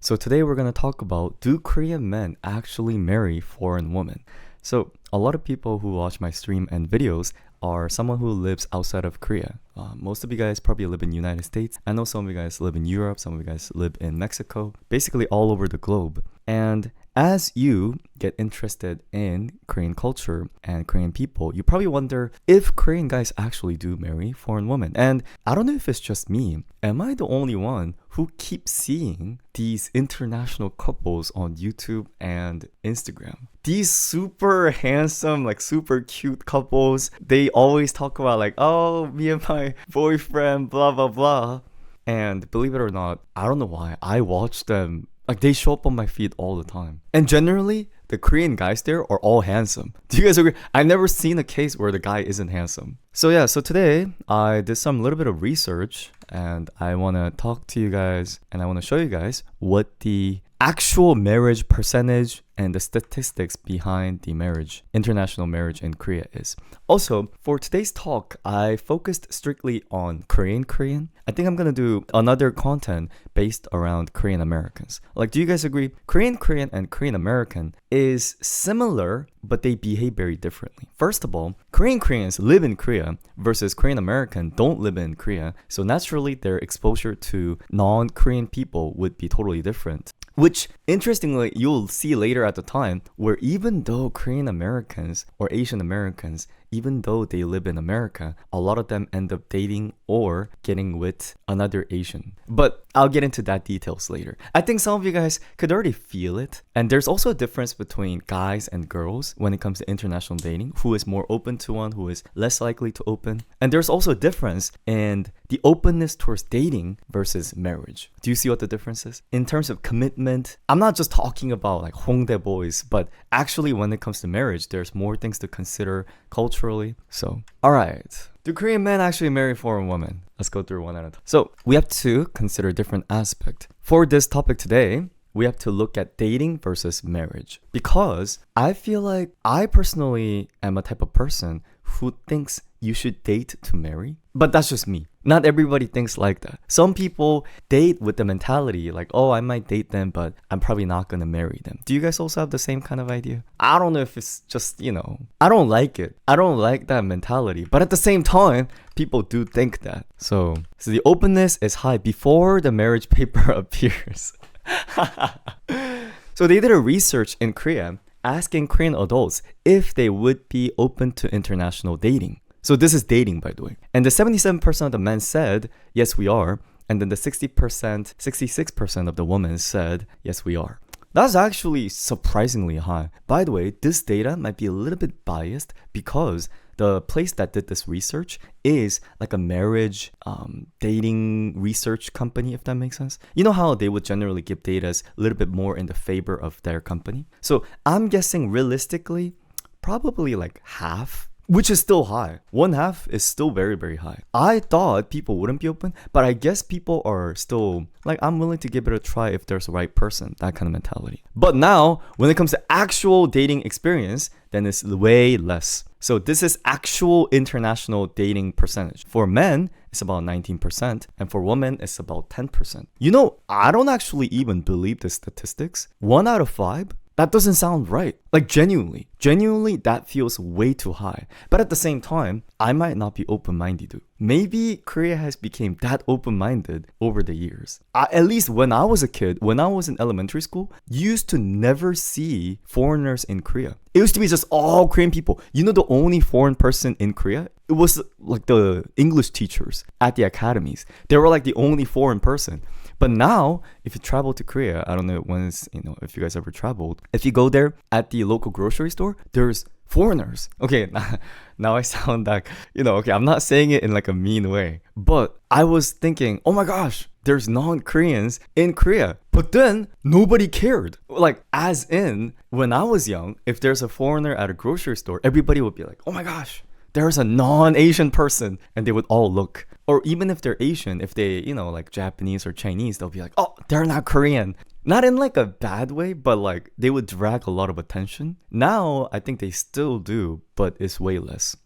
So today we're going to talk about, do Korean men actually marry foreign women? So a lot of people who watch my stream and videos are someone who lives outside of Korea. Most of you guys probably live in the United States. I know some of you guys live in Europe, some of you guys live in Mexico, basically all over the globe. And as you get interested in Korean culture and Korean people, you probably wonder if Korean guys actually do marry foreign women. And I don't know if it's just me. Am I the only one who keeps seeing these international couples on YouTube and Instagram? These super handsome, like super cute couples, they always talk about like, oh, me and my boyfriend, blah, blah, blah. And believe it or not, I don't know why, I watch them. Like, they show up on my feed all the time. And generally, the Korean guys there are all handsome. Do you guys agree? I've never seen a case where the guy isn't handsome. So today I did some little bit of research and I want to talk to you guys and I want to show you guys what the actual marriage percentage and the statistics behind the international marriage in Korea is. Also, for today's talk, I focused strictly on Korean. I think I'm gonna do another content based around Korean Americans. Like, do you guys agree? Korean and Korean American is similar, but they behave very differently. First of all, Koreans live in Korea versus Korean American don't live in Korea. So naturally, their exposure to non-Korean people would be totally different. Which, interestingly, you'll see later at the time, where even though Korean Americans or Asian Americans, even though they live in America, a lot of them end up dating or getting with another Asian. But I'll get into that details later. I think some of you guys could already feel it. And there's also a difference between guys and girls when it comes to international dating. Who is more open to one, who is less likely to open. And there's also a difference in the openness towards dating versus marriage. Do you see what the difference is? In terms of commitment, I'm not just talking about like Hongdae boys, but actually when it comes to marriage, there's more things to consider culturally. So, alright. Do Korean men actually marry foreign women? Let's go through one at a time. So, we have to consider different aspects. For this topic today, we have to look at dating versus marriage. Because I feel like I personally am a type of person who thinks you should date to marry. But that's just me. Not everybody thinks like that. Some people date with the mentality like, oh, I might date them, but I'm probably not gonna marry them. Do you guys also have the same kind of idea? I don't know if it's just, I don't like it. I don't like that mentality. But at the same time, people do think that. So the openness is high before the marriage paper appears. So they did a research in Korea asking Korean adults if they would be open to international dating. So this is dating, by the way. And the 77% of the men said, yes, we are. And then the 66% of the women said, yes, we are. That's actually surprisingly high. By the way, this data might be a little bit biased because the place that did this research is like a marriage dating research company, if that makes sense. You know how they would generally give data a little bit more in the favor of their company? So I'm guessing realistically, probably like half, which is still high. One half is still very, very high. I thought people wouldn't be open, but I guess people are still like, I'm willing to give it a try if there's the right person, that kind of mentality. But now, when it comes to actual dating experience, then it's way less. So this is actual international dating percentage. For men, it's about 19%, and for women, it's about 10%. I don't actually even believe the statistics. 1 out of 5? That doesn't sound right. Like genuinely, that feels way too high. But at the same time, I might not be open-minded. Maybe Korea has become that open-minded over the years. At least when I was a kid, when I was in elementary school, you used to never see foreigners in Korea. It used to be just all Korean people. The only foreign person in Korea? It was like the English teachers at the academies. They were like the only foreign person. But now, if you travel to Korea, I don't know if you guys ever traveled, if you go there at the local grocery store, there's foreigners. Okay, now I sound like, okay, I'm not saying it in like a mean way, but I was thinking, oh my gosh, there's non-Koreans in Korea. But then nobody cared. Like, as in, when I was young, if there's a foreigner at a grocery store, everybody would be like, oh my gosh, there's a non-Asian person, and they would all look. Or even if they're Asian, if they, like Japanese or Chinese, they'll be like, oh, they're not Korean. Not in like a bad way, but like they would drag a lot of attention. Now, I think they still do, but it's way less.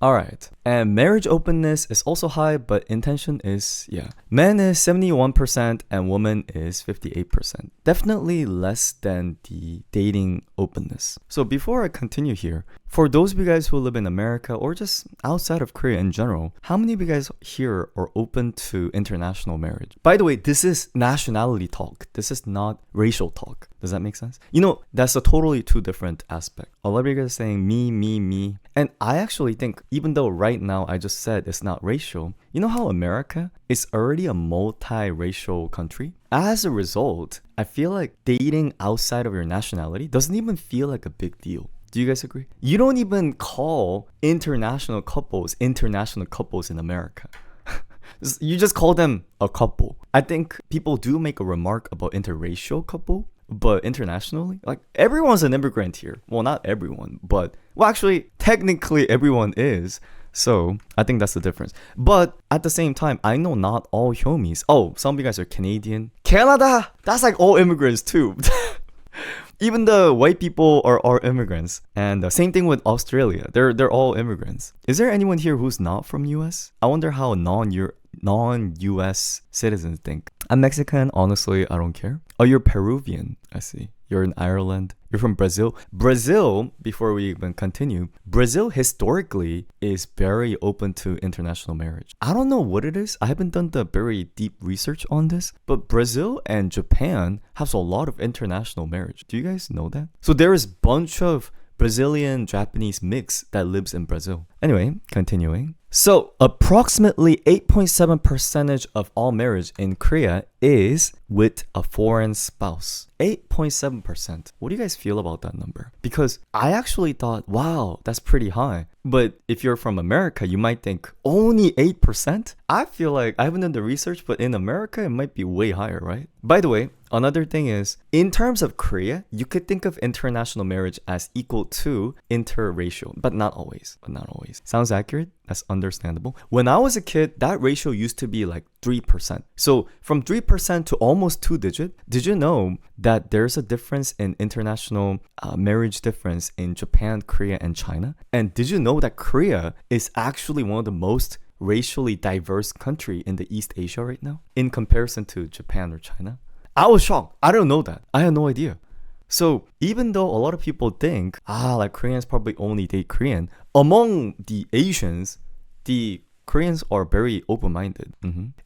Alright. And marriage openness is also high, but intention is, yeah. Men is 71% and woman is 58%. Definitely less than the dating openness. So before I continue here, for those of you guys who live in America or just outside of Korea in general, how many of you guys here are open to international marriage? By the way, this is nationality talk. This is not racial talk. Does that make sense? You know, that's a totally two different aspect. A lot of you guys are saying me, me, me. And I actually think, even though right now I just said it's not racial, you know how America is already a multiracial country? As a result, I feel like dating outside of your nationality doesn't even feel like a big deal. Do you guys agree? You don't even call international couples in America. You just call them a couple. I think people do make a remark about interracial couple, but internationally, like everyone's an immigrant here. Well, not everyone, but well, actually, technically everyone is. So I think that's the difference. But at the same time, I know not all homies. Oh, some of you guys are Canadian. Canada! That's like all immigrants too. Even the white people are immigrants. And same thing with Australia. They're all immigrants. Is there anyone here who's not from US? I wonder how non-US citizens think. I'm Mexican, honestly, I don't care. Oh, you're Peruvian, I see. You're in Ireland. You're from Brazil. Brazil, before we even continue, Brazil historically is very open to international marriage. I don't know what it is. I haven't done the very deep research on this, but Brazil and Japan have a lot of international marriage. Do you guys know that? So there is a bunch of Brazilian Japanese mix that lives in Brazil. Anyway, continuing. So approximately 8.7% of all marriage in Korea is with a foreign spouse. 8.7%. What do you guys feel about that number? Because I actually thought, wow, that's pretty high. But if you're from America, you might think only 8%? I feel like I haven't done the research, but in America, it might be way higher, right? By the way, another thing is, in terms of Korea, you could think of international marriage as equal to interracial, but not always. Sounds accurate? That's understandable. When I was a kid, that ratio used to be like 3%. So from 3% to almost 2-digit, did you know that there's a difference in international marriage difference in Japan, Korea, and China? And did you know that Korea is actually one of the most racially diverse country in the East Asia right now in comparison to Japan or China? I was shocked. I don't know that. I had no idea. So even though a lot of people think, like Koreans probably only date Korean, among the Asians, the Koreans are very open-minded.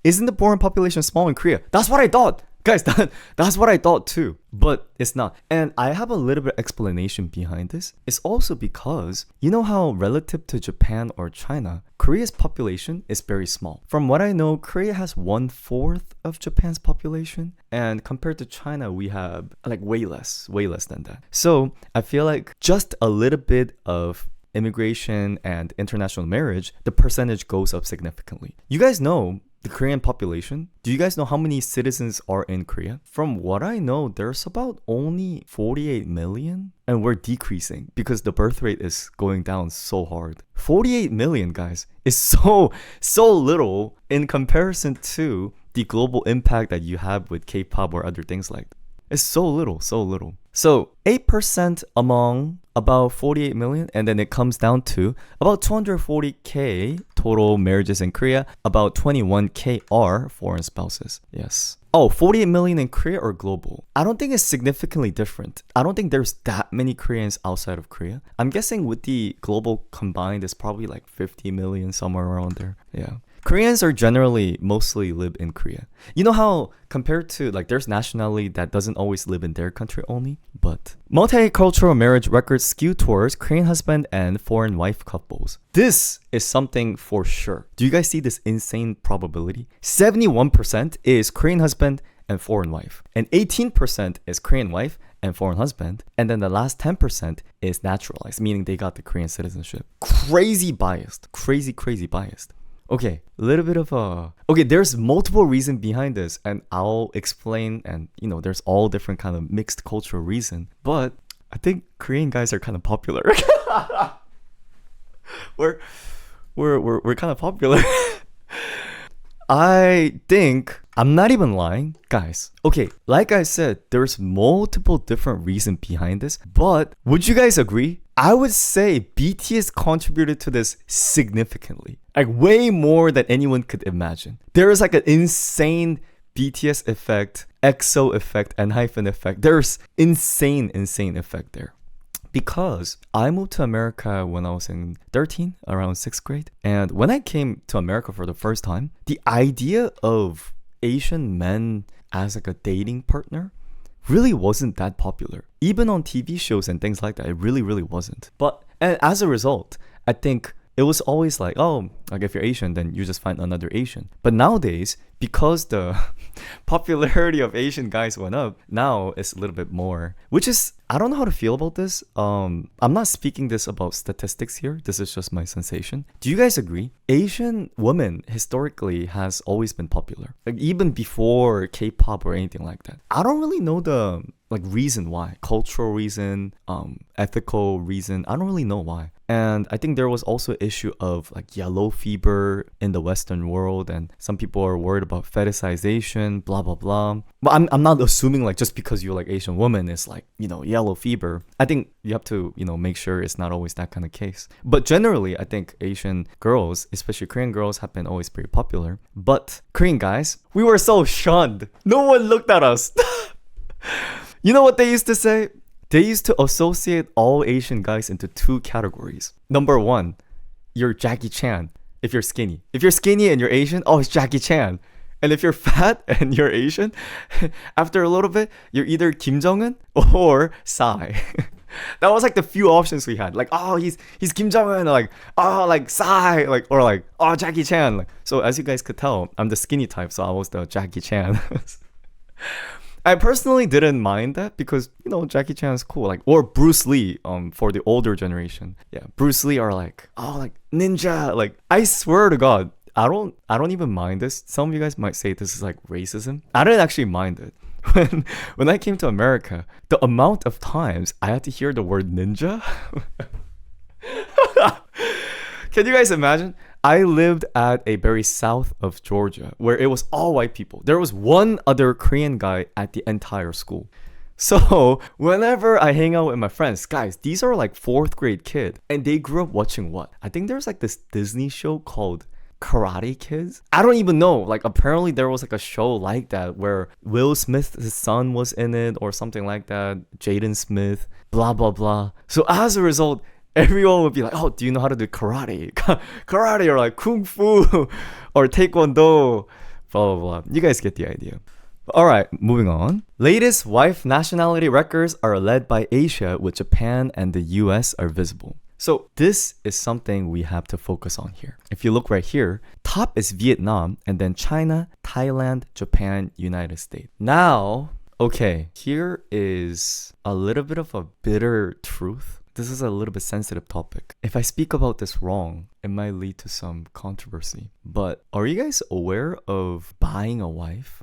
Isn't the foreign population small in Korea? That's what I thought. Guys, that's what I thought too. But it's not. And I have a little bit of explanation behind this. It's also because, you know how relative to Japan or China, Korea's population is very small. From what I know, Korea has 1/4 of Japan's population. And compared to China, we have like way less than that. So I feel like just a little bit of immigration and international marriage, the percentage goes up significantly. You guys know the Korean population. Do you guys know how many citizens are in Korea? From what I know, there's about only 48 million. And we're decreasing because the birth rate is going down so hard. 48 million, guys, is so little in comparison to the global impact that you have with K-pop or other things like that. It's so little. So 8% among about 48 million, and then it comes down to about 240k total marriages in Korea. About 21k are foreign spouses. Yes. Oh, 48 million in Korea or global? I don't think it's significantly different. I don't think there's that many Koreans outside of Korea. I'm guessing with the global combined, it's probably like 50 million, somewhere around there. Yeah. Koreans are generally mostly live in Korea. You know how compared to like there's nationality that doesn't always live in their country only, but multicultural marriage records skew towards Korean husband and foreign wife couples. This is something for sure. Do you guys see this insane probability? 71% is Korean husband and foreign wife, and 18% is Korean wife and foreign husband, and then the last 10% is naturalized, meaning they got the Korean citizenship. Crazy biased. Okay, a little bit of okay, there's multiple reasons behind this, and I'll explain, and you know, there's all different kind of mixed cultural reason, but I think Korean guys are kind of popular. we're kind of popular. I think I'm not even lying, guys. Okay, like I said, there's multiple different reasons behind this, but would you guys agree? I would say BTS contributed to this significantly, like way more than anyone could imagine. There is like an insane BTS effect, EXO effect, and hyphen effect. There's insane effect there. Because I moved to America when I was in 13, around 6th grade. And when I came to America for the first time, the idea of Asian men as like a dating partner really wasn't that popular. Even on TV shows and things like that, it really wasn't. But and as a result, I think it was always like, oh, like if you're Asian, then you just find another Asian. But nowadays, because the popularity of Asian guys went up, now it's a little bit more, which is, I don't know how to feel about this. I'm not speaking this about statistics here. This is just my sensation. Do you guys agree? Asian women historically has always been popular. Like even before K-pop or anything like that. I don't really know the like reason why. Cultural reason, ethical reason. I don't really know why. And I think there was also an issue of like yellow fever in the Western world, and some people are worried about fetishization, blah blah blah. But I'm not assuming like just because you're like Asian woman is like, you know, yellow fever. I think you have to, you know, make sure it's not always that kind of case. But generally, I think Asian girls, especially Korean girls, have been always pretty popular. But Korean guys, we were so shunned. No one looked at us. You know what they used to say? They used to associate all Asian guys into two categories. Number one, you're Jackie Chan if you're skinny. If you're skinny and you're Asian, oh, it's Jackie Chan. And if you're fat and you're Asian, after a little bit, you're either Kim Jong-un or Psy. That was like the few options we had. Like, oh, he's Kim Jong-un, like, oh, like Psy, like, or like, oh, Jackie Chan. Like, so as you guys could tell, I'm the skinny type, so I was the Jackie Chan. I personally didn't mind that because, you know, Jackie Chan is cool. Like, or Bruce Lee, for the older generation. Yeah, Bruce Lee are like, oh, like ninja. Like, I swear to God, I don't even mind this. Some of you guys might say this is like racism. I didn't actually mind it. When I came to America, the amount of times I had to hear the word ninja. Can you guys imagine? I lived at a very south of Georgia where it was all white people. There was one other Korean guy at the entire school. So whenever I hang out with my friends, guys, these are like 4th grade kid and they grew up watching what? I think there's like this Disney show called Karate Kids. I don't even know. Like apparently there was like a show like that where Will Smith, his son, was in it or something like that. Jaden Smith, blah blah blah. So as a result, everyone would be like, oh, do you know how to do karate? Karate or like kung fu or taekwondo, blah, blah, blah. You guys get the idea. All right, moving on. Latest wife nationality records are led by Asia, with Japan and the US are visible. So this is something we have to focus on here. If you look right here, top is Vietnam and then China, Thailand, Japan, United States. Now, okay, here is a little bit of a bitter truth. This is a little bit sensitive topic. If I speak about this wrong, it might lead to some controversy. But are you guys aware of buying a wife?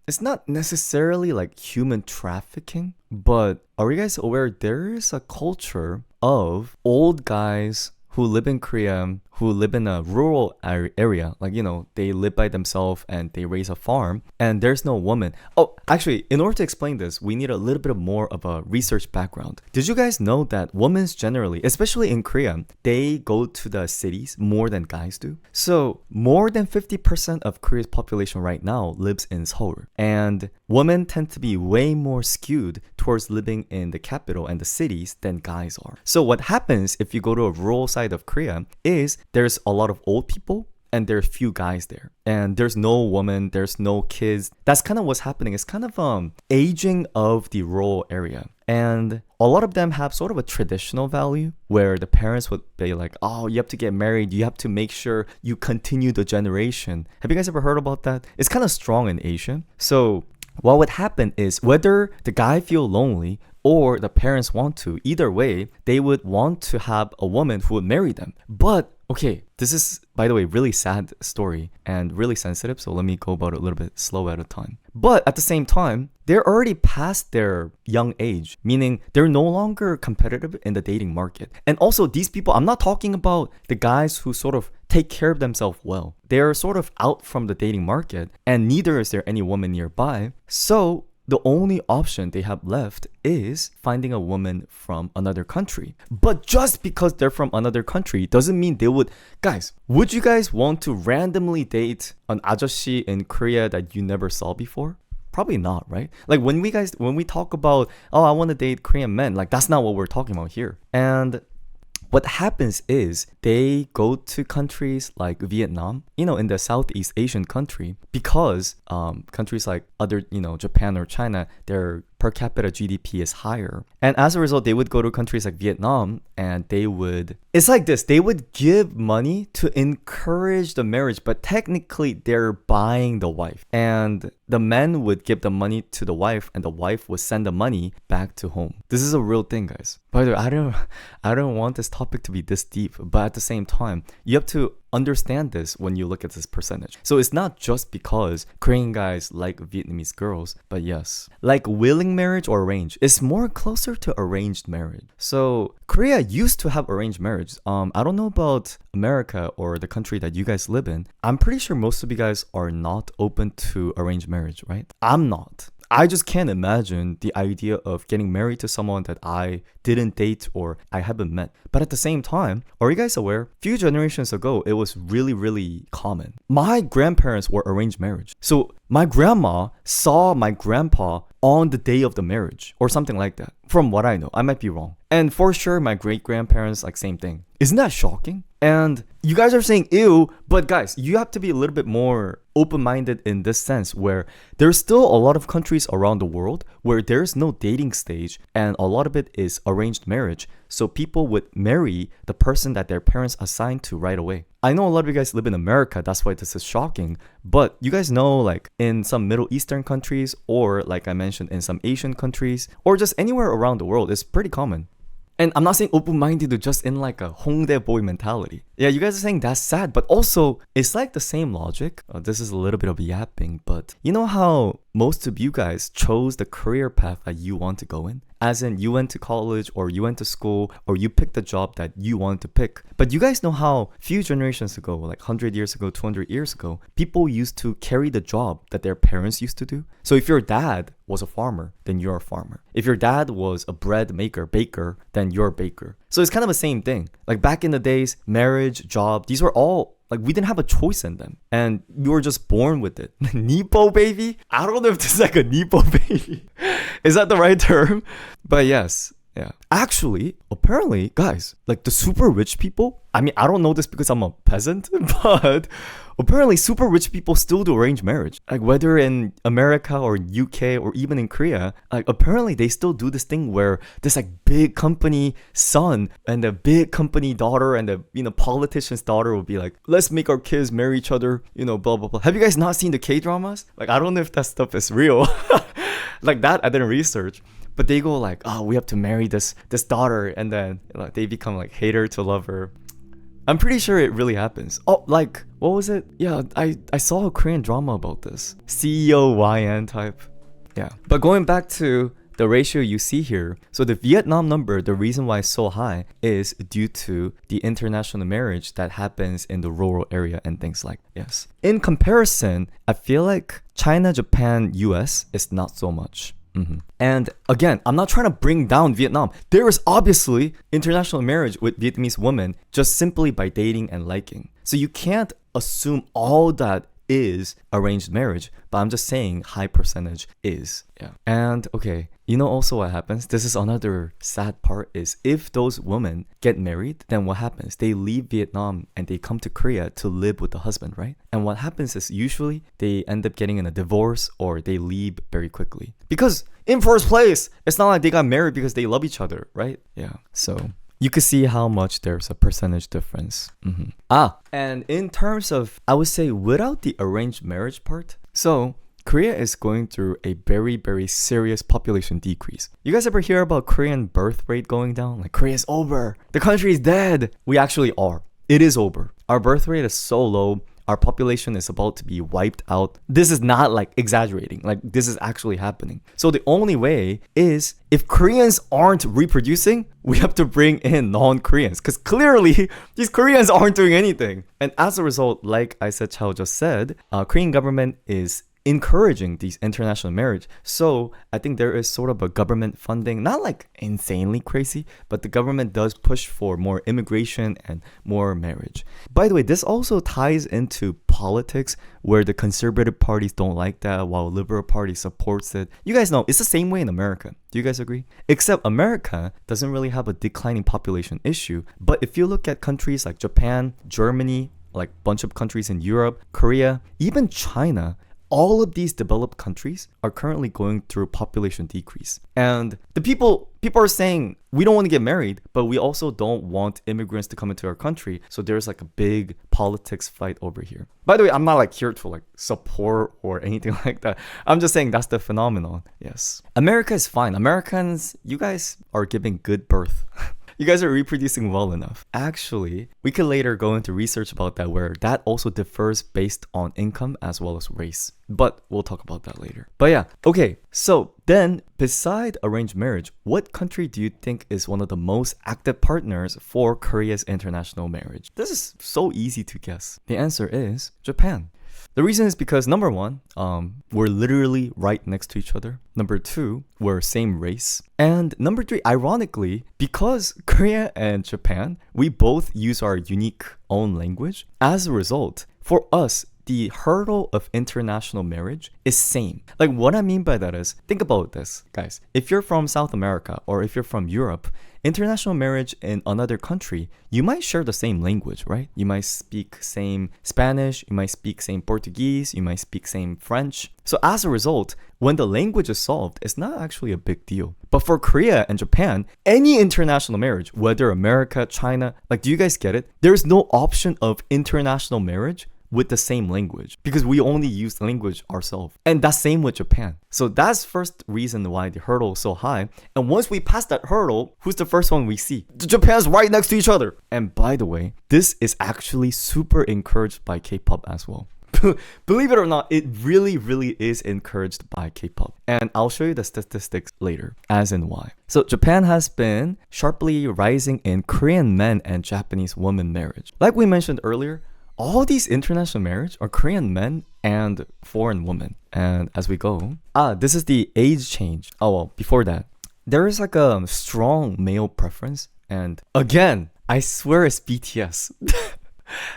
It's not necessarily like human trafficking, but are you guys aware there is a culture of old guys who live in Korea, who live in a rural area, like, you know, they live by themselves and they raise a farm and there's no woman. Oh, actually, in order to explain this, we need a little bit more of a research background. Did you guys know that women generally, especially in Korea, they go to the cities more than guys do? So more than 50% of Korea's population right now lives in Seoul. And women tend to be way more skewed towards living in the capital and the cities than guys are. So what happens if you go to a rural side of Korea is there's a lot of old people and there's few guys there. And there's no woman, there's no kids. That's kind of what's happening. It's kind of aging of the rural area. And a lot of them have sort of a traditional value where the parents would be like, oh, you have to get married. You have to make sure you continue the generation. Have you guys ever heard about that? It's kind of strong in Asia. So what would happen is whether the guy feel lonely or the parents want to, either way, they would want to have a woman who would marry them. But okay, this is, by the way, really sad story and really sensitive, so let me go about it a little bit slow at a time. But at the same time, they're already past their young age, meaning they're no longer competitive in the dating market. And also, these people, I'm not talking about the guys who sort of take care of themselves well. They're sort of out from the dating market, and neither is there any woman nearby. So the only option they have left is finding a woman from another country. But just because they're from another country doesn't mean they would... Guys, would you guys want to randomly date an ajashi in Korea that you never saw before? Probably not, right? Like when we talk about, oh, I want to date Korean men, like that's not what we're talking about here. And what happens is they go to countries like Vietnam, in the Southeast Asian country, because countries like other, Japan or China, their per capita GDP is higher. And as a result, they would go to countries like Vietnam and it's like this, they would give money to encourage the marriage, but technically they're buying the wife. And the men would give the money to the wife and the wife would send the money back to home. This is a real thing, guys. By the way, I don't want this topic to be this deep, but at the same time, you have to understand this when you look at this percentage. So it's not just because Korean guys like Vietnamese girls, but yes, like willing marriage or arranged, it's more closer to arranged marriage. So Korea used to have arranged marriage. I don't know about America or the country that you guys live in. I'm pretty sure most of you guys are not open to arranged marriage, right? I'm not. I just can't imagine the idea of getting married to someone that I didn't date or I haven't met. But at the same time, are you guys aware? A few generations ago, it was really, really common. My grandparents were arranged marriage. So my grandma saw my grandpa on the day of the marriage or something like that. From what I know, I might be wrong. And for sure, my great-grandparents, like same thing. Isn't that shocking? And you guys are saying ew, but guys, you have to be a little bit more open-minded in this sense where there's still a lot of countries around the world where there's no dating stage and a lot of it is arranged marriage. So people would marry the person that their parents assigned to right away. I know a lot of you guys live in America, that's why this is shocking. But you guys know, like in some Middle Eastern countries or like I mentioned in some Asian countries or just anywhere around the world, it's pretty common. And I'm not saying open-minded to just in like a Hongdae boy mentality. Yeah, you guys are saying that's sad, but also it's like the same logic. This is a little bit of yapping, but you know how most of you guys chose the career path that you want to go in? As in you went to college or you went to school or you picked the job that you wanted to pick. But you guys know how few generations ago, like 100 years ago, 200 years ago, people used to carry the job that their parents used to do. So if your dad was a farmer, then you're a farmer. If your dad was a bread maker, baker, then you're a baker. So it's kind of the same thing. Like back in the days, marriage, job, these were all like we didn't have a choice in them and we were just born with it. Nepo baby? I don't know if this is like a Nepo baby. Is that the right term? But yes. Yeah. Actually, apparently, guys, like the super rich people, I mean, I don't know this because I'm a peasant, but apparently super rich people still do arranged marriage. Like whether in America or UK or even in Korea, like apparently they still do this thing where this like big company son and the big company daughter and the politician's daughter will be like, let's make our kids marry each other, blah, blah, blah. Have you guys not seen the K-dramas? Like, I don't know if that stuff is real. Like that, I didn't research. But they go like, oh, we have to marry this daughter, and then they become like hater to lover. I'm pretty sure it really happens. Oh, like, what was it? Yeah, I saw a Korean drama about this. CEO YN type. Yeah. But going back to the ratio you see here, so the Vietnam number, the reason why it's so high is due to the international marriage that happens in the rural area and things like yes. In comparison, I feel like China, Japan, US is not so much. Mm-hmm. And again, I'm not trying to bring down Vietnam. There is obviously international marriage with Vietnamese women just simply by dating and liking. So you can't assume all that is arranged marriage, but I'm just saying high percentage is. Yeah. And okay, also what happens? This is another sad part is if those women get married, then what happens? They leave Vietnam and they come to Korea to live with the husband, right? And what happens is usually they end up getting in a divorce or they leave very quickly. Because in first place, it's not like they got married because they love each other, right? Yeah. So you can see how much there's a percentage difference. Mm-hmm. And in terms of, I would say without the arranged marriage part, so Korea is going through a very, very serious population decrease. You guys ever hear about Korean birth rate going down? Like Korea is over. The country is dead. We actually are. It is over. Our birth rate is so low. our population is about to be wiped out. This is not like exaggerating. Like this is actually happening. So the only way is if Koreans aren't reproducing, we have to bring in non-Koreans because clearly these Koreans aren't doing anything. And as a result, like I said, Chao just said, Korean government is encouraging these international marriage. So I think there is sort of a government funding, not like insanely crazy, but the government does push for more immigration and more marriage. By the way, this also ties into politics where the conservative parties don't like that while liberal party supports it. You guys know it's the same way in America. Do you guys agree? Except America doesn't really have a declining population issue. But if you look at countries like Japan, Germany, like a bunch of countries in Europe, Korea, even China, all of these developed countries are currently going through population decrease. And the people are saying we don't want to get married, but we also don't want immigrants to come into our country. So there's like a big politics fight over here. By the way, I'm not like here to like support or anything like that. I'm just saying that's the phenomenon. Yes. America is fine. Americans, you guys are giving good birth. You guys are reproducing well enough. Actually, we could later go into research about that where that also differs based on income as well as race. But we'll talk about that later. But yeah, okay. So then, beside arranged marriage, what country do you think is one of the most active partners for Korea's international marriage? This is so easy to guess. The answer is Japan. The reason is because number one, we're literally right next to each other. Number two, we're same race. And number three, ironically, because Korea and Japan, we both use our unique own language. As a result, for us, the hurdle of international marriage is same. Like what I mean by that is, think about this, guys. If you're from South America or if you're from Europe, international marriage in another country, you might share the same language, right? You might speak same Spanish, you might speak same Portuguese, you might speak same French. So as a result, when the language is solved, it's not actually a big deal. But for Korea and Japan, any international marriage, whether America, China, like do you guys get it? There's no option of international marriage with the same language because we only use the language ourselves. And that's same with Japan. So that's first reason why the hurdle is so high. And once we pass that hurdle, who's the first one we see? Japan's right next to each other. And by the way, this is actually super encouraged by K-pop as well. Believe it or not, it really, really is encouraged by K-pop. And I'll show you the statistics later, as in why. So Japan has been sharply rising in Korean men and Japanese women marriage. Like we mentioned earlier, all these international marriage are Korean men and foreign women. And as we go, this is the age change. Oh, well, before that, there is like a strong male preference. And again, I swear it's BTS.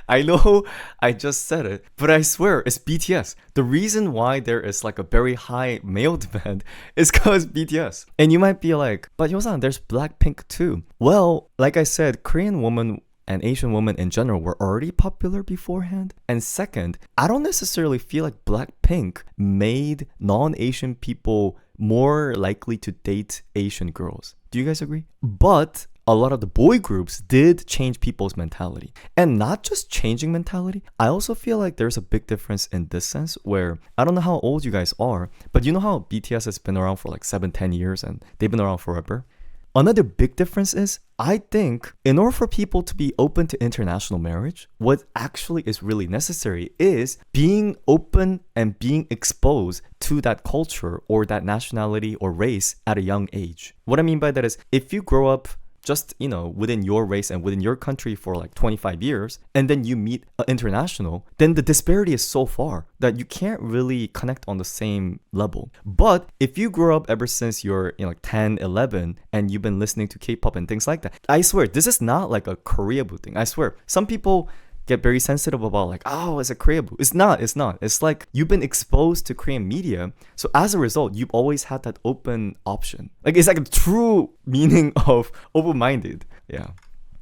I know I just said it, but I swear it's BTS. The reason why there is like a very high male demand is because BTS. And you might be like, but Hyosan, there's Blackpink too. Well, like I said, Korean women and Asian women in general were already popular beforehand. And second, I don't necessarily feel like Blackpink made non-Asian people more likely to date Asian girls. Do you guys agree? But a lot of the boy groups did change people's mentality. And not just changing mentality, I also feel like there's a big difference in this sense where, I don't know how old you guys are, but you know how BTS has been around for like 7-10 years and they've been around forever? Another big difference is, I think in order for people to be open to international marriage, what actually is really necessary is being open and being exposed to that culture or that nationality or race at a young age. What I mean by that is, if you grow up just, you know, within your race and within your country for like 25 years, and then you meet an international, then the disparity is so far that you can't really connect on the same level. But if you grow up ever since you're, you know, like 10, 11, and you've been listening to K-pop and things like that, I swear, this is not like a Korea boo thing. I swear, some people get very sensitive about like, oh, it's a Korea boo. It's not. It's like you've been exposed to Korean media. So as a result, you've always had that open option. Like it's like a true meaning of open-minded. Yeah.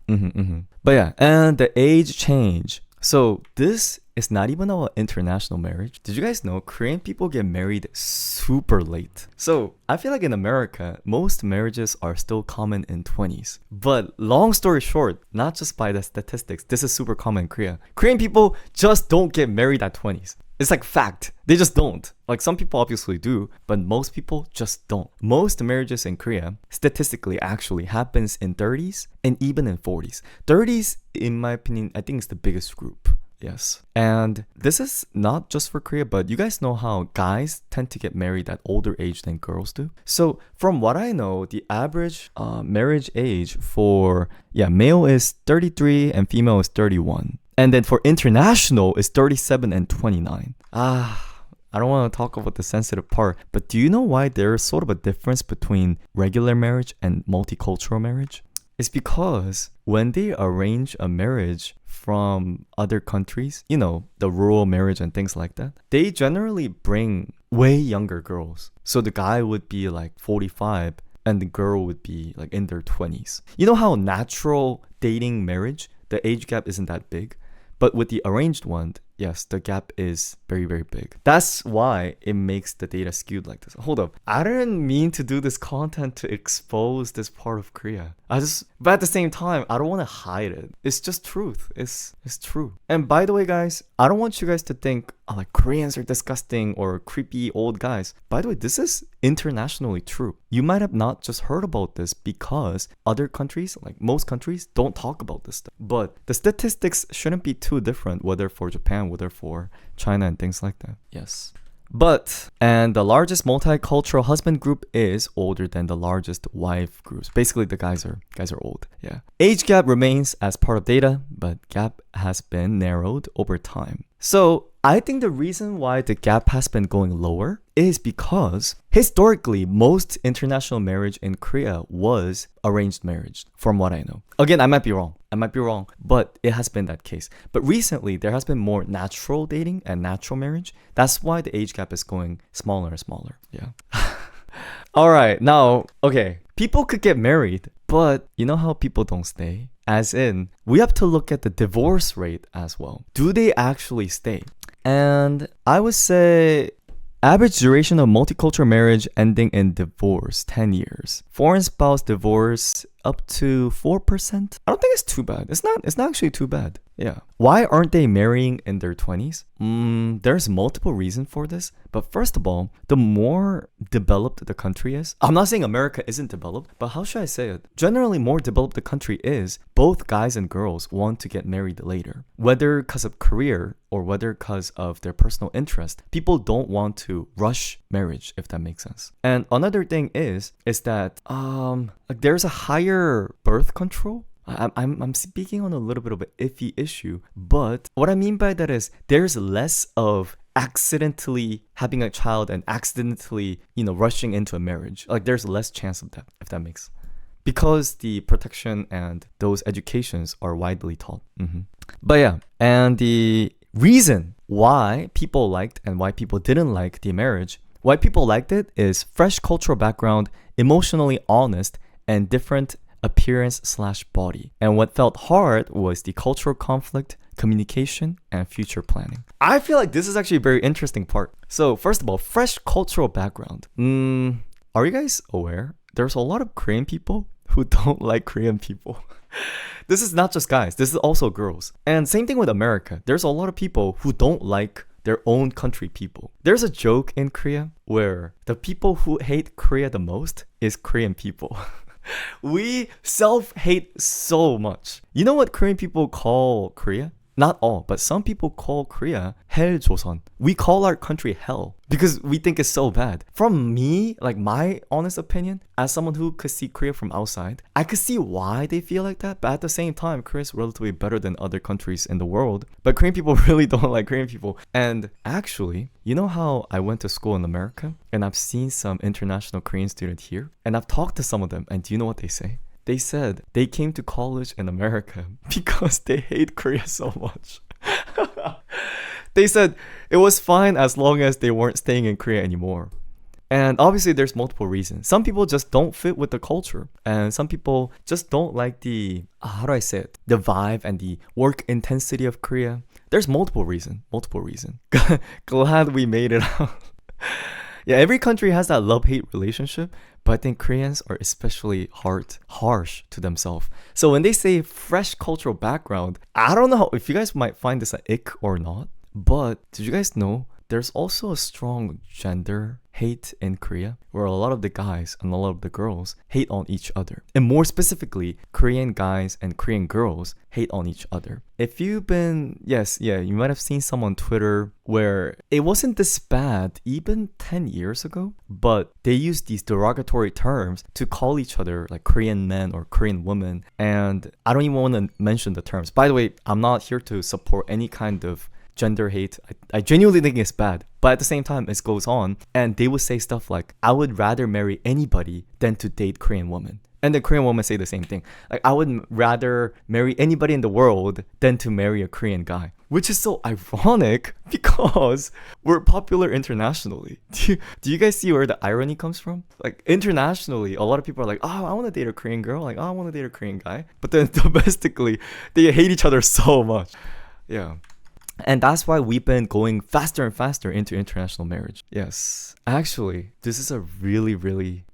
But yeah, and the age change. So this is not even about international marriage. Did you guys know Korean people get married super late? So I feel like in America, most marriages are still common in 20s. But long story short, not just by the statistics, this is super common in Korea. Korean people just don't get married at 20s. It's like fact. They just don't. Like some people obviously do, but most people just don't. Most marriages in Korea, statistically actually happens in 30s and even in 40s. 30s, in my opinion, I think is the biggest group. Yes. And this is not just for Korea, but you guys know how guys tend to get married at older age than girls do. So from what I know, the average marriage age for male is 33 and female is 31. And then for international is 37 and 29. I don't want to talk about the sensitive part, but do you know why there's sort of a difference between regular marriage and multicultural marriage? It's because when they arrange a marriage from other countries, you know, the rural marriage and things like that, they generally bring way younger girls. So the guy would be like 45 and the girl would be like in their 20s. You know how natural dating marriage, the age gap isn't that big? But with the arranged one, yes, the gap is very, very big. That's why it makes the data skewed like this. Hold up. I didn't mean to do this content to expose this part of Korea. But at the same time, I don't want to hide it. It's just truth. It's true. And by the way, guys, I don't want you guys to think like Koreans are disgusting or creepy old guys. By the way, this is internationally true. You might have not just heard about this because other countries, like most countries, don't talk about this stuff. But the statistics shouldn't be too different, whether for Japan, whether for China and things like that. Yes. And the largest multicultural husband group is older than the largest wife groups. Basically, the guys are old. Yeah. Age gap remains as part of data, but gap has been narrowed over time. So I think the reason why the gap has been going lower is because historically, most international marriage in Korea was arranged marriage, from what I know. Again, I might be wrong, but it has been that case. But recently, there has been more natural dating and natural marriage. That's why the age gap is going smaller and smaller. Yeah. All right, now, okay, people could get married, but you know how people don't stay? As in, we have to look at the divorce rate as well. Do they actually stay? And I would say average duration of multicultural marriage ending in divorce, 10 years. Foreign spouse divorce up to 4%. I don't think it's too bad. It's not actually too bad. Yeah. Why aren't they marrying in their 20s? There's multiple reasons for this. But first of all, the more developed the country is, I'm not saying America isn't developed, but how should I say it? Generally, more developed the country is, both guys and girls want to get married later. Whether because of career or whether because of their personal interest, people don't want to rush marriage, if that makes sense. And another thing is that there's a higher birth control. I'm speaking on a little bit of an iffy issue, but what I mean by that is there's less of accidentally having a child and accidentally, rushing into a marriage. Like there's less chance of that, if that makes sense. Because the protection and those educations are widely taught. But yeah, and the reason why people liked and why people didn't like the marriage, why people liked it is fresh cultural background, emotionally honest, and different appearance/body. And what felt hard was the cultural conflict, communication, and future planning. I feel like this is actually a very interesting part. So first of all, fresh cultural background. Are you guys aware? There's a lot of Korean people who don't like Korean people. This is not just guys, this is also girls. And same thing with America. There's a lot of people who don't like their own country people. There's a joke in Korea where the people who hate Korea the most is Korean people. We self-hate so much. You know what Korean people call Korea? Not all, but some people call Korea Hell Joseon. We call our country hell because we think it's so bad. From me, like my honest opinion, as someone who could see Korea from outside, I could see why they feel like that. But at the same time, Korea is relatively better than other countries in the world. But Korean people really don't like Korean people. And actually, you know how I went to school in America and I've seen some international Korean students here and I've talked to some of them, and do you know what they say? They said they came to college in America because they hate Korea so much. They said it was fine as long as they weren't staying in Korea anymore. And obviously there's multiple reasons. Some people just don't fit with the culture. And some people just don't like the, the vibe and the work intensity of Korea. There's multiple reasons. Glad we made it out. Yeah, every country has that love-hate relationship, but I think Koreans are especially harsh to themselves. So when they say fresh cultural background, I don't know if you guys might find this an ick or not, but did you guys know there's also a strong gender hate in Korea where a lot of the guys and a lot of the girls hate on each other. And more specifically, Korean guys and Korean girls hate on each other. If you've been, you might have seen some on Twitter where it wasn't this bad even 10 years ago, but they used these derogatory terms to call each other like Korean men or Korean women. And I don't even want to mention the terms. By the way, I'm not here to support any kind of gender hate. I genuinely think it's bad, but at the same time it goes on, and they would say stuff like, I would rather marry anybody than to date Korean women. And the Korean women say the same thing, like, I would rather marry anybody in the world than to marry a Korean guy, which is so ironic because we're popular internationally. Do you guys see where the irony comes from? Like, internationally, a lot of people are like, oh, I want to date a Korean girl, like, oh, I want to date a Korean guy, but then domestically they hate each other so much. Yeah. And that's why we've been going faster and faster into international marriage. Yes. Actually, this is a really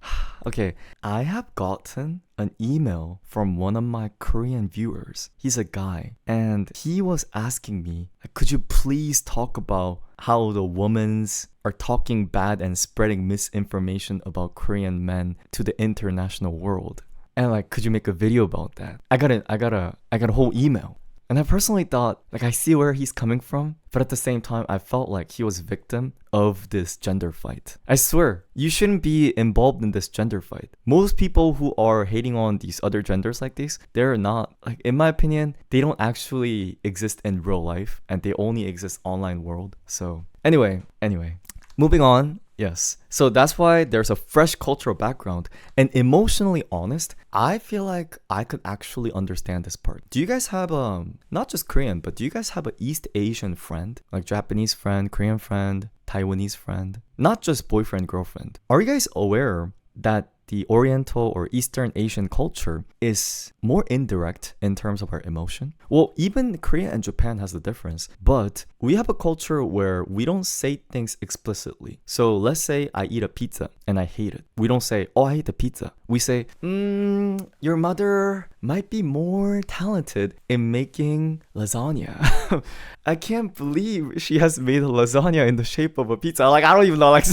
okay. I have gotten an email from one of my Korean viewers. He's a guy, and he was asking me, could you please talk about how the women's are talking bad and spreading misinformation about Korean men to the international world? And like, could you make a video about that? I got a whole email. And I personally thought, like, I see where he's coming from, but at the same time, I felt like he was a victim of this gender fight. I swear, you shouldn't be involved in this gender fight. Most people who are hating on these other genders like this, they're not, like, in my opinion, they don't actually exist in real life, and they only exist online world. So, anyway, moving on. Yes. So that's why there's a fresh cultural background. And emotionally honest, I feel like I could actually understand this part. Do you guys have not just Korean, but do you guys have an East Asian friend? Like Japanese friend, Korean friend, Taiwanese friend? Not just boyfriend, girlfriend. Are you guys aware that the Oriental or Eastern Asian culture is more indirect in terms of our emotion? Well, even Korea and Japan has the difference, but we have a culture where we don't say things explicitly. So let's say I eat a pizza and I hate it. We don't say, oh, I hate the pizza. We say, your mother might be more talented in making lasagna. I can't believe she has made a lasagna in the shape of a pizza. Like, I don't even know. Like,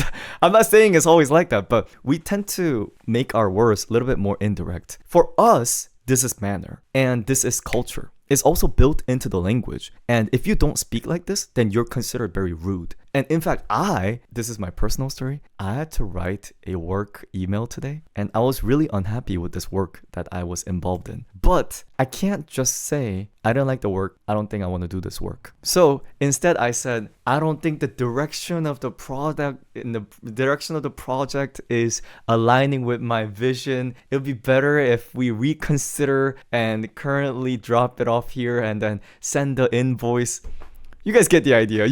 I'm not saying it's always like that, but we tend to make our words a little bit more indirect. For us, this is manner and this is culture. It's also built into the language. And if you don't speak like this, then you're considered very rude. And in fact, this is my personal story, I had to write a work email today, and I was really unhappy with this work that I was involved in. But I can't just say, I don't like the work, I don't think I want to do this work. So instead I said, I don't think the direction of the product, in the direction of the project is aligning with my vision. It would be better if we reconsider and currently drop it off here and then send the invoice. You guys get the idea.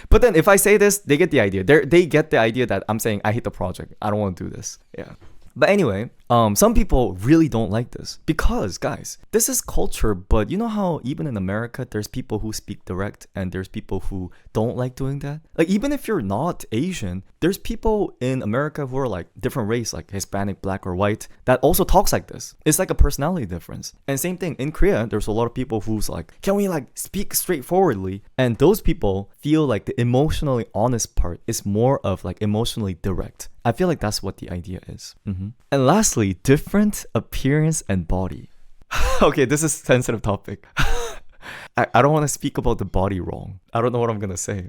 But then if I say this, they get the idea. They get the idea that I'm saying I hate the project. I don't want to do this. Yeah. But anyway, some people really don't like this because, guys, this is culture. But you know how even in America, there's people who speak direct and there's people who don't like doing that? Like, even if you're not Asian, there's people in America who are like different race, like Hispanic, black, or white, that also talks like this. It's like a personality difference. And same thing in Korea, there's a lot of people who's like, can we like speak straightforwardly? And those people feel like the emotionally honest part is more of like emotionally direct. I feel like that's what the idea is. And lastly, different appearance and body. Okay, this is a sensitive topic. I don't want to speak about the body wrong. I don't know what I'm going to say.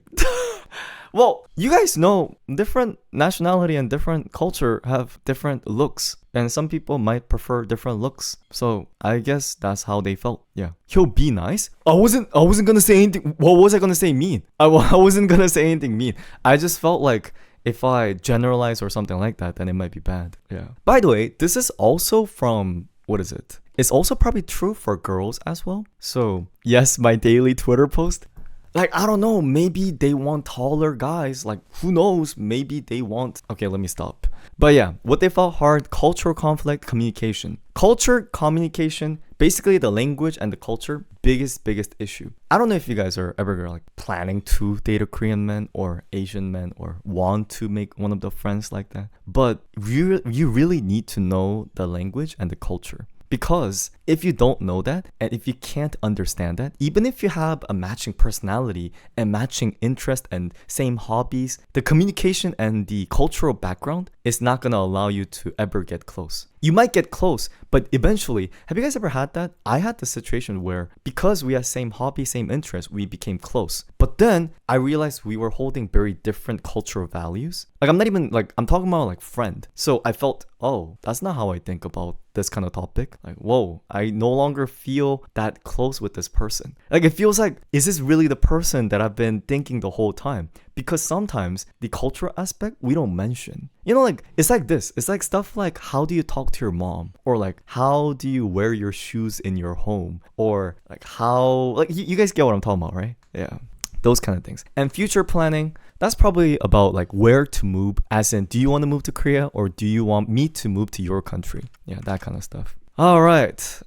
Well, you guys know different nationality and different culture have different looks. And some people might prefer different looks. So I guess that's how they felt. Yeah. Yo, be nice? I wasn't going to say anything. What was I going to say mean? I wasn't going to say anything mean. I just felt like if I generalize or something like that, then it might be bad. Yeah. By the way, this is also from, what is it? It's also probably true for girls as well. So yes, my daily Twitter post. Like, I don't know, maybe they want taller guys. Like, who knows? Maybe they want... Okay, let me stop. But yeah, what they felt hard, cultural conflict, communication. Culture, communication, basically the language and the culture, biggest issue. I don't know if you guys are ever like planning to date a Korean man or Asian man or want to make one of the friends like that. But you really need to know the language and the culture. Because if you don't know that, and if you can't understand that, even if you have a matching personality and matching interest and same hobbies, the communication and the cultural background is not going to allow you to ever get close. You might get close, but eventually, have you guys ever had that? I had the situation where because we had same hobby, same interest, we became close. But then I realized we were holding very different cultural values. Like I'm not even like, I'm talking about like friend. So I felt, oh, that's not how I think about this kind of topic. Like, whoa, I no longer feel that close with this person. Like it feels like, is this really the person that I've been thinking the whole time? Because sometimes the cultural aspect we don't mention. You know, like it's like this. It's like stuff like how do you talk to your mom, or like how do you wear your shoes in your home, or like how like you guys get what I'm talking about, right? Yeah. Those kind of things. And future planning, that's probably about like where to move, as in do you want to move to Korea or do you want me to move to your country? Yeah, that kind of stuff. All right.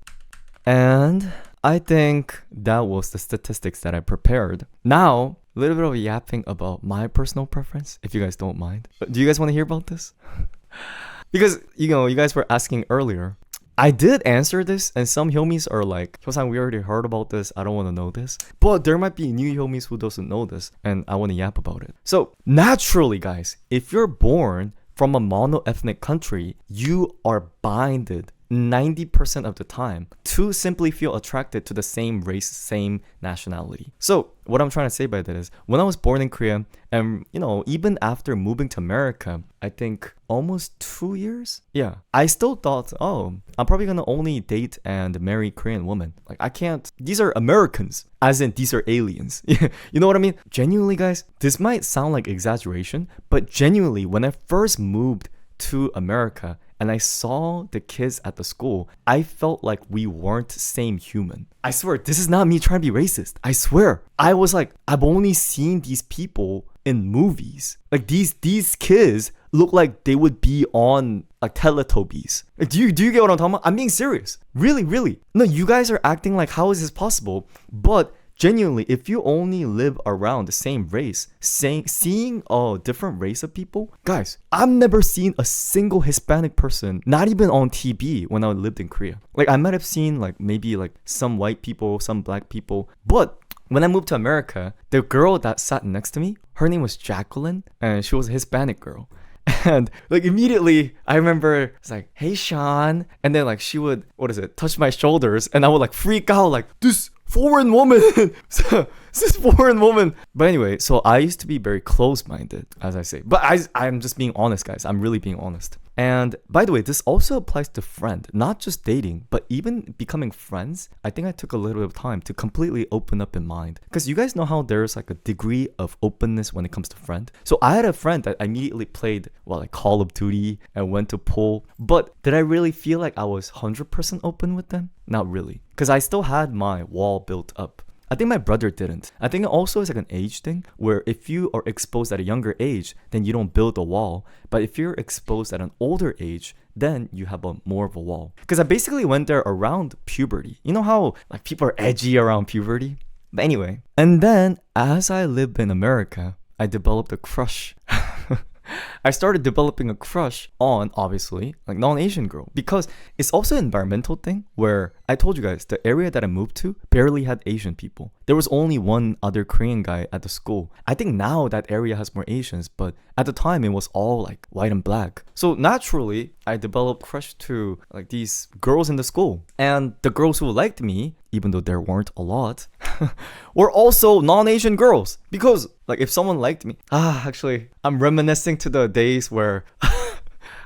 And I think that was the statistics that I prepared. Now, a little bit of yapping about my personal preference, if you guys don't mind. But do you guys want to hear about this? Because, you know, you guys were asking earlier. I did answer this, and some Hyomis are like, Hyosan, we already heard about this, I don't want to know this. But there might be new Hyomis who doesn't know this, and I want to yap about it. So, naturally, guys, if you're born from a mono-ethnic country, you are binded 90% of the time to simply feel attracted to the same race, same nationality. So what I'm trying to say by that is, when I was born in Korea, and you know, even after moving to America, I think almost 2 years, yeah, I still thought, oh, I'm probably gonna only date and marry Korean women. Like I can't, these are Americans, as in these are aliens. You know what I mean? Genuinely, guys, this might sound like exaggeration, but genuinely, when I first moved to America and I saw the kids at the school, I felt like we weren't same human. I swear, this is not me trying to be racist. I swear. I was like, I've only seen these people in movies. Like these kids look like they would be on like Teletubbies. Like, do you get what I'm talking about? I'm being serious. Really, really. No, you guys are acting like how is this possible? But genuinely, if you only live around the same race, seeing a different race of people, guys, I've never seen a single Hispanic person, not even on TV when I lived in Korea. Like I might have seen like maybe like some white people, some black people, but when I moved to America, the girl that sat next to me, her name was Jacqueline, and she was a Hispanic girl. And like immediately I remember it's like, hey Sean, and then like she would, touch my shoulders, and I would like freak out like, this foreign woman. This foreign woman. But anyway, so I used to be very close-minded, as I say. But I'm just being honest, guys. I'm really being honest. And by the way, this also applies to friend, not just dating, but even becoming friends. I think I took a little bit of time to completely open up in mind. Because you guys know how there's like a degree of openness when it comes to friend. So I had a friend that I immediately played, like Call of Duty and went to pool. But did I really feel like I was 100% open with them? Not really. Because I still had my wall built up. I think my brother didn't. I think it also is like an age thing where if you are exposed at a younger age, then you don't build a wall. But if you're exposed at an older age, then you have more of a wall. Because I basically went there around puberty. You know how like people are edgy around puberty? But anyway. And then as I lived in America, I developed a crush. I started developing a crush on, obviously, like non-Asian girl. Because it's also an environmental thing where I told you guys, the area that I moved to barely had Asian people. There was only one other Korean guy at the school. I think now that area has more Asians, but at the time it was all like white and black. So naturally, I developed crush to like these girls in the school. And the girls who liked me, even though there weren't a lot, were also non-Asian girls. Because like if someone liked me, actually, I'm reminiscing to the days where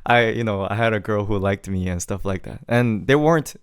I had a girl who liked me and stuff like that. And they weren't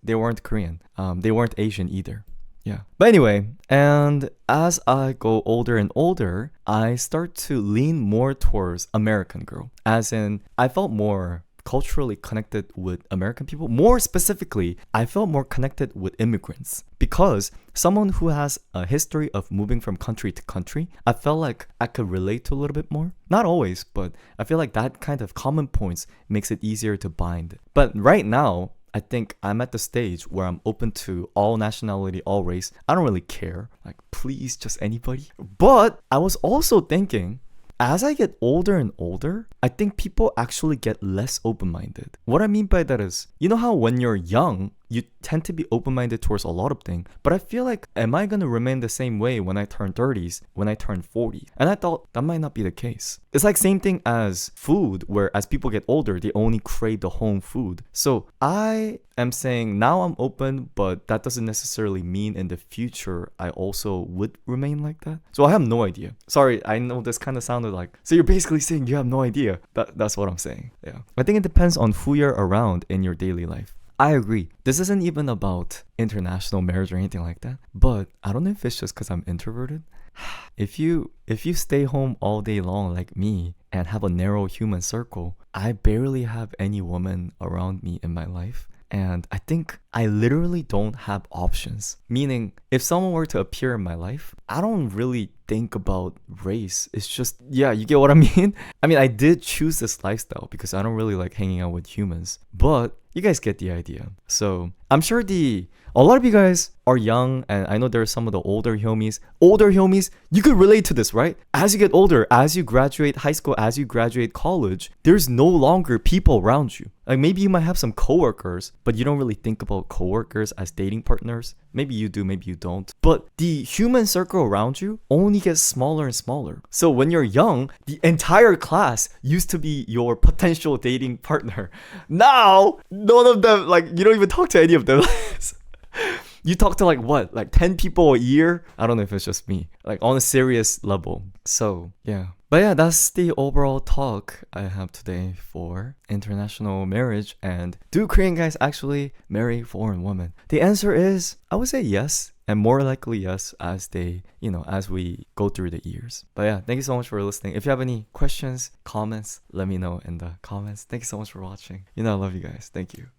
Korean. They weren't Asian either. Yeah. But anyway, and as I go older and older, I start to lean more towards American girl. As in, I felt more culturally connected with American people. More specifically, I felt more connected with immigrants because someone who has a history of moving from country to country, I felt like I could relate to a little bit more. Not always, but I feel like that kind of common points makes it easier to bind. But right now, I think I'm at the stage where I'm open to all nationality, all race. I don't really care. Like, please, just anybody. But I was also thinking, as I get older and older, I think people actually get less open-minded. What I mean by that is, you know how when you're young, you tend to be open-minded towards a lot of things. But I feel like, am I gonna remain the same way when I turn 30s, when I turn 40? And I thought that might not be the case. It's like same thing as food, where as people get older, they only crave the home food. So I am saying now I'm open, but that doesn't necessarily mean in the future I also would remain like that. So I have no idea. Sorry, I know this kind of sounded like, so you're basically saying you have no idea. That's what I'm saying. Yeah. I think it depends on who you're around in your daily life. I agree. This isn't even about international marriage or anything like that. But I don't know if it's just because I'm introverted. If you stay home all day long like me and have a narrow human circle, I barely have any woman around me in my life. And I think I literally don't have options. Meaning, if someone were to appear in my life, I don't really think about race. It's just, yeah, you get what I mean? I mean, I did choose this lifestyle because I don't really like hanging out with humans. But you guys get the idea. So I'm sure a lot of you guys are young, and I know there are some of the older homies. Older homies, you could relate to this, right? As you get older, as you graduate high school, as you graduate college, there's no longer people around you. Like maybe you might have some coworkers, but you don't really think about coworkers as dating partners. Maybe you do, maybe you don't. But the human circle around you only gets smaller and smaller. So when you're young, the entire class used to be your potential dating partner. Now, none of them, like, you don't even talk to any of them. You talk to like 10 people a year? I don't know if it's just me, like on a serious level. So yeah. But yeah, that's the overall talk I have today for international marriage. And do Korean guys actually marry foreign women? The answer is, I would say yes. And more likely yes, as they, as we go through the years. But yeah, thank you so much for listening. If you have any questions, comments, let me know in the comments. Thank you so much for watching. I love you guys. Thank you.